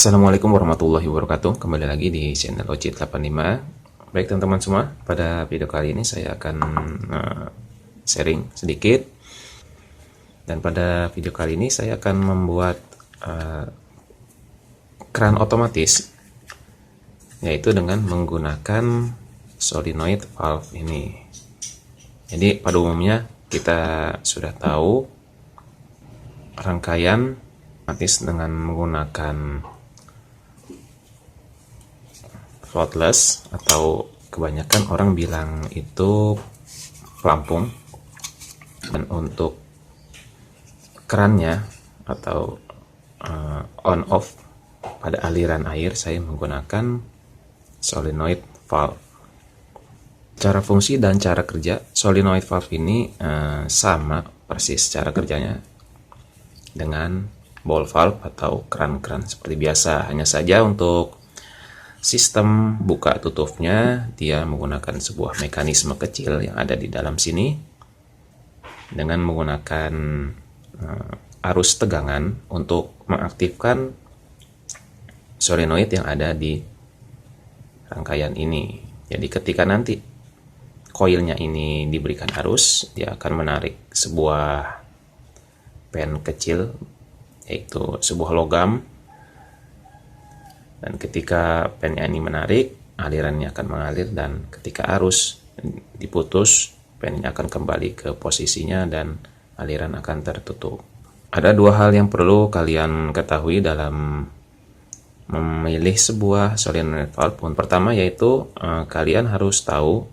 Assalamualaikum warahmatullahi wabarakatuh. Kembali lagi di channel Ocit 85. Baik teman-teman semua, pada video kali ini saya akan sharing sedikit. Dan pada video kali ini saya akan membuat keran otomatis, yaitu dengan menggunakan solenoid valve ini. Jadi pada umumnya kita sudah tahu rangkaian otomatis dengan menggunakan throtless, atau kebanyakan orang bilang itu pelampung. Dan untuk kerannya atau on off pada aliran air, saya menggunakan solenoid valve. Cara fungsi dan cara kerja solenoid valve ini sama persis cara kerjanya dengan ball valve atau keran-keran seperti biasa. Hanya saja untuk sistem buka tutupnya dia menggunakan sebuah mekanisme kecil yang ada di dalam sini dengan menggunakan arus tegangan untuk mengaktifkan solenoid yang ada di rangkaian ini. Jadi ketika nanti koilnya ini diberikan arus, dia akan menarik sebuah pen kecil, yaitu sebuah logam. Dan ketika pennya ini menarik, alirannya akan mengalir, dan ketika arus diputus, pennya akan kembali ke posisinya dan aliran akan tertutup. Ada dua hal yang perlu kalian ketahui dalam memilih sebuah solenoid valve. Yang pertama yaitu kalian harus tahu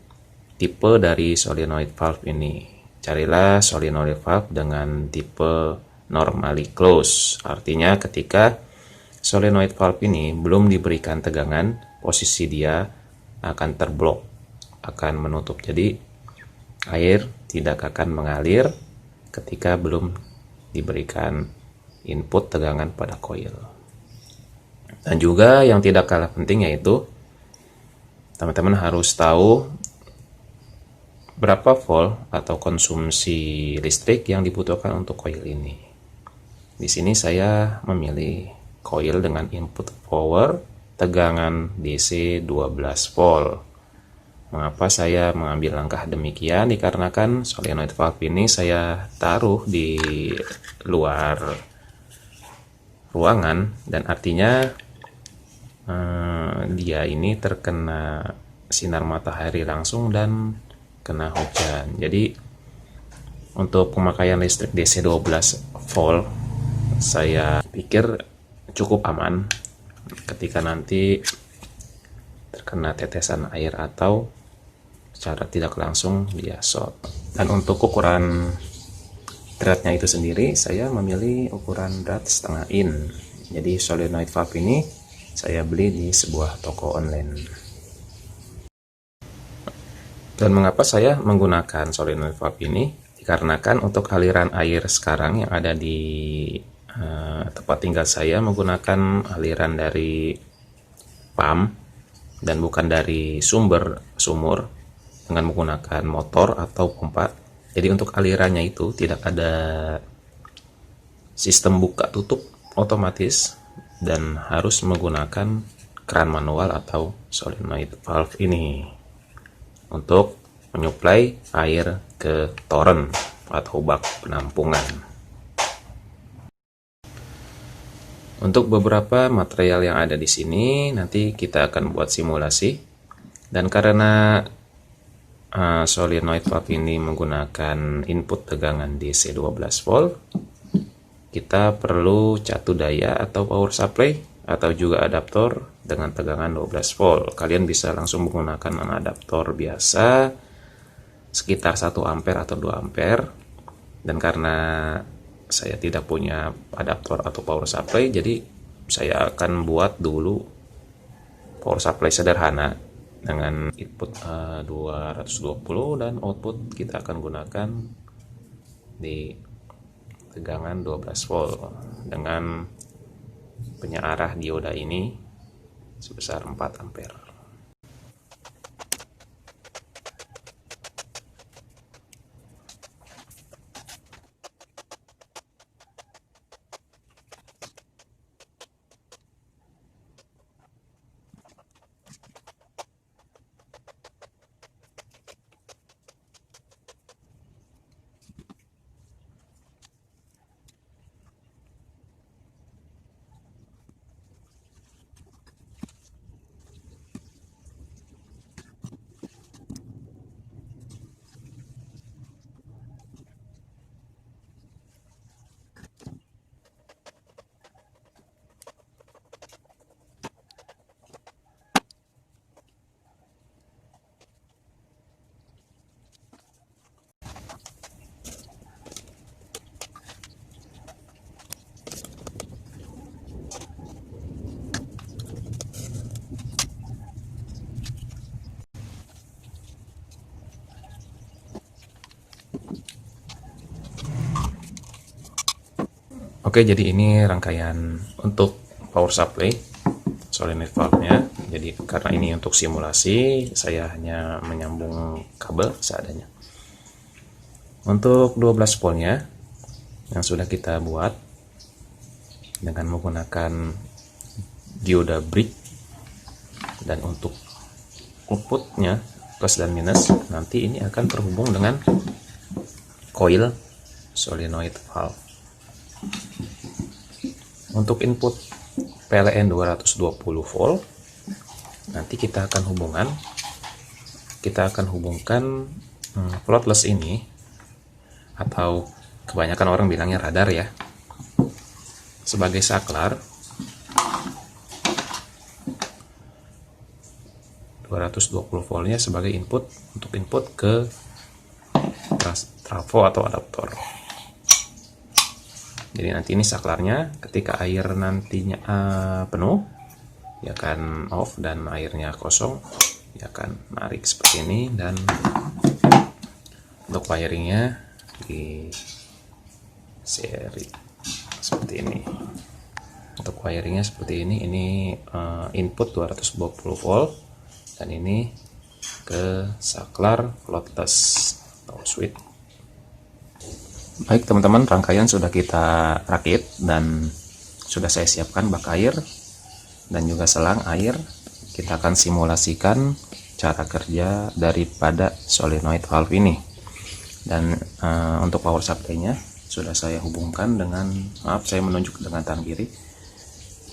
tipe dari solenoid valve ini. Carilah solenoid valve dengan tipe normally close. Artinya ketika solenoid valve ini belum diberikan tegangan, posisi dia akan terblok, akan menutup. Jadi air tidak akan mengalir ketika belum diberikan input tegangan pada koil. Dan juga yang tidak kalah penting yaitu teman-teman harus tahu berapa volt atau konsumsi listrik yang dibutuhkan untuk koil ini. Di sini saya memilih koil dengan input power tegangan DC 12 volt. Mengapa saya mengambil langkah demikian? Dikarenakan solenoid valve ini saya taruh di luar ruangan, dan artinya dia ini terkena sinar matahari langsung dan kena hujan. Jadi untuk pemakaian listrik DC 12 volt saya pikir cukup aman ketika nanti terkena tetesan air atau secara tidak langsung dia short. Dan untuk ukuran dratnya itu sendiri, saya memilih ukuran drat setengah in. Jadi solenoid valve ini saya beli di sebuah toko online. Dan mengapa saya menggunakan solenoid valve ini? Dikarenakan untuk aliran air sekarang yang ada di tempat tinggal saya menggunakan aliran dari pump dan bukan dari sumur dengan menggunakan motor atau pompa. Jadi untuk alirannya itu tidak ada sistem buka tutup otomatis dan harus menggunakan keran manual atau solenoid valve ini untuk menyuplai air ke toren atau bak penampungan. Untuk beberapa material yang ada di sini nanti kita akan buat simulasi, dan karena solenoid valve ini menggunakan input tegangan DC 12 volt, kita perlu catu daya atau power supply atau juga adaptor dengan tegangan 12 volt. Kalian bisa langsung menggunakan adaptor biasa sekitar 1 ampere atau 2 ampere. Dan karena saya tidak punya adaptor atau power supply, jadi saya akan buat dulu power supply sederhana dengan input 220 dan output kita akan gunakan di tegangan 12 volt dengan penyearah dioda ini sebesar 4 ampere. Oke, jadi ini rangkaian untuk power supply solenoid valve-nya. Jadi karena ini untuk simulasi, saya hanya menyambung kabel seadanya. Untuk 12 voltnya yang sudah kita buat dengan menggunakan dioda brick, dan untuk outputnya plus dan minus nanti ini akan terhubung dengan coil solenoid valve. Untuk input PLN 220 volt nanti kita akan hubungkan floatless ini, atau kebanyakan orang bilangnya radar ya, sebagai saklar 220 voltnya sebagai input untuk input ke trafo atau adaptor. Jadi nanti ini saklarnya, ketika air nantinya penuh dia akan off, dan airnya kosong dia akan narik seperti ini. Dan untuk wiringnya di seri seperti ini. Untuk wiringnya seperti ini input 220 volt, dan ini ke saklar floatless atau switch. Baik teman-teman, rangkaian sudah kita rakit dan sudah saya siapkan bak air dan juga selang air. Kita akan simulasikan cara kerja daripada solenoid valve ini. Dan untuk power supply-nya sudah saya hubungkan dengan, maaf saya menunjuk dengan tangan kiri,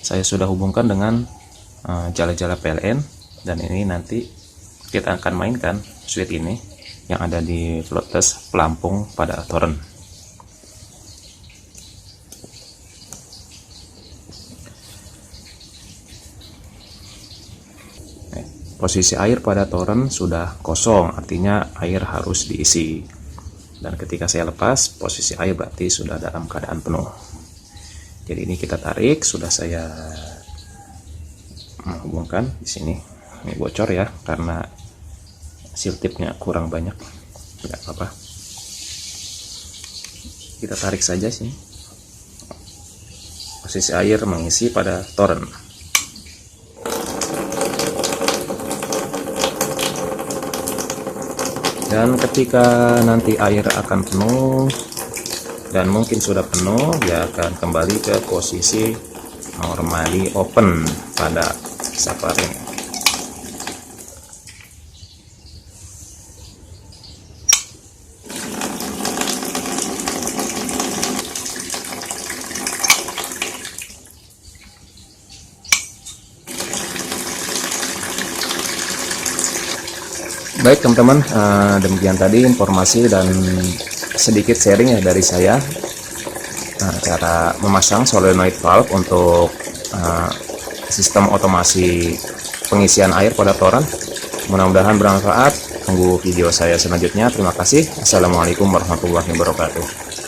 saya sudah hubungkan dengan jala-jala PLN, dan ini nanti kita akan mainkan switch ini yang ada di floatless pelampung pada torrent. Posisi air pada torrent sudah kosong, artinya air harus diisi. Dan ketika saya lepas, posisi air berarti sudah dalam keadaan penuh. Jadi ini kita tarik, sudah saya menghubungkan di sini. Ini bocor ya, karena seal tipnya kurang banyak. Tidak apa-apa. Kita tarik saja sini. Posisi air mengisi pada torrent. Dan ketika nanti air akan penuh, dan mungkin sudah penuh, dia akan kembali ke posisi normally open pada saklar ini. Baik teman-teman, demikian tadi informasi dan sedikit sharing ya dari saya, cara memasang solenoid valve untuk sistem otomasi pengisian air pada torrent. Mudah-mudahan bermanfaat. Tunggu video saya selanjutnya. Terima kasih. Assalamualaikum warahmatullahi wabarakatuh.